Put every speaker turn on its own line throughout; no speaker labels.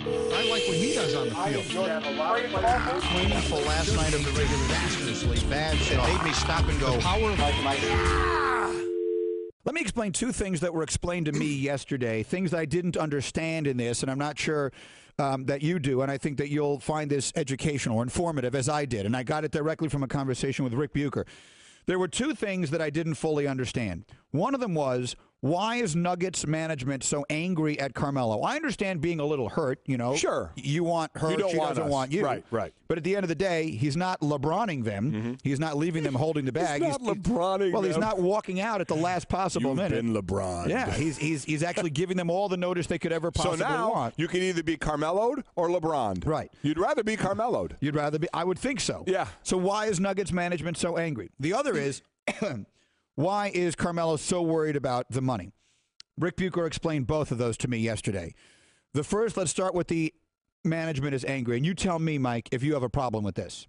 I like what he does on the field.
Painful last night of the regular disastrously bad. It made me stop and go.
Power of
Let me explain two things that were explained to me yesterday, things that I didn't understand in this, and I'm not sure that you do, and I think that you'll find this educational or informative, as I did, and I got it directly from a conversation with Rick Bucher. There were two things that I didn't fully understand. One of them was, why is Nuggets management so angry at Carmelo? I understand being a little hurt, you know.
Sure.
You want her,
You don't
she
want
doesn't
us.
want you.
Right.
But at the end of the day, he's not LeBroning them. Mm-hmm. He's not leaving them holding the bag.
He's not LeBroning
Well,
them.
he's not walking out at the last possible
You've
minute.
been LeBron.
Yeah, he's actually giving them all the notice they could ever possibly
so now,
want.
you can either be Carmelo'd or LeBron.
Right.
You'd rather be Carmelo'd.
You'd rather be. I would think so.
Yeah.
So why is Nuggets management so angry? The other is, why is Carmelo so worried about the money? Rick Bucher explained both of those to me yesterday. The first, let's start with the management is angry. And you tell me, Mike, if you have a problem with this.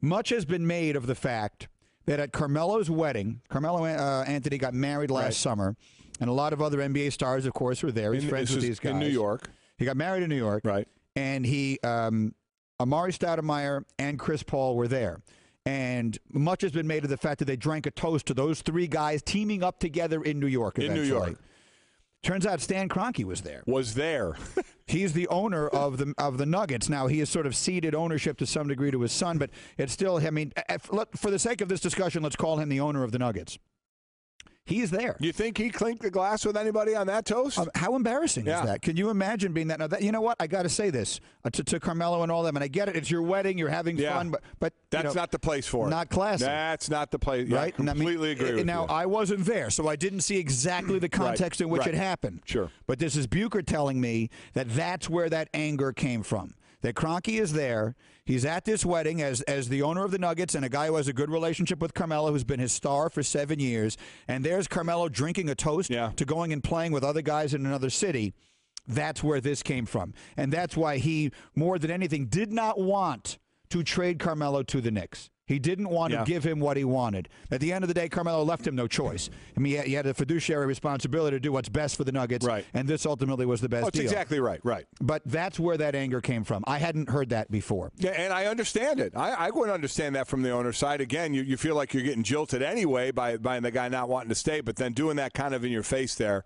Much has been made of the fact that at Carmelo's wedding, Carmelo Anthony got married last summer, and a lot of other NBA stars, of course, were there. He's friends with these guys.
In New York.
He got married in New York.
Right.
And he, Amari Stoudemire and Chris Paul were there. And much has been made of the fact that they drank a toast to those three guys teaming up together in New York eventually.
In New York.
Turns out Stan Kroenke was there. He's the owner of the Nuggets. Now, he has sort of ceded ownership to some degree to his son, but it's still, I mean, for the sake of this discussion, let's call him the owner of the Nuggets. He's there.
You think he clinked the glass with anybody on that toast?
How embarrassing is that? Can you imagine being that? Now, you know what? I got to say this to Carmelo and all them, and I get it. It's your wedding. You're having fun, but
that's not the place for it.
Not classy.
That's not the place. Yeah,
right?
Completely agree with you.
Now, I wasn't there, so I didn't see exactly the context in which it happened.
Sure.
But this is Bucher telling me that that's where that anger came from. That Kroenke is there. He's at this wedding as the owner of the Nuggets and a guy who has a good relationship with Carmelo, who's been his star for 7 years. And there's Carmelo drinking a toast to going and playing with other guys in another city. That's where this came from. And that's why he, more than anything, did not want to trade Carmelo to the Knicks. He didn't want to give him what he wanted. At the end of the day, Carmelo left him no choice. I mean, he had a fiduciary responsibility to do what's best for the Nuggets, and this ultimately was the best deal.
That's exactly right.
But that's where that anger came from. I hadn't heard that before.
Yeah, and I understand it. I wouldn't understand that from the owner's side. Again, you feel like you're getting jilted anyway by the guy not wanting to stay, but then doing that kind of in your face there,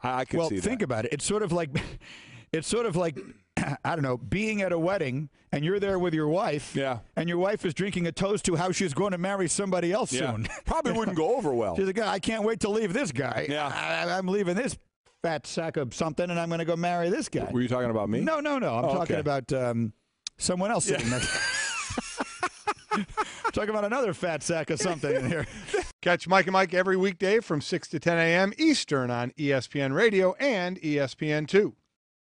I can see that.
Well, think about it. It's sort of like I don't know, being at a wedding and you're there with your wife, and your wife is drinking a toast to how she's going to marry somebody else soon.
Probably wouldn't go over well.
She's like, I can't wait to leave this guy. I'm leaving this fat sack of something, and I'm going to go marry this guy.
Were you talking about me?
No. I'm talking about someone else sitting next. Talking about another fat sack of something in here.
Catch Mike and Mike every weekday from 6 to 10 a.m. Eastern on ESPN Radio and ESPN2.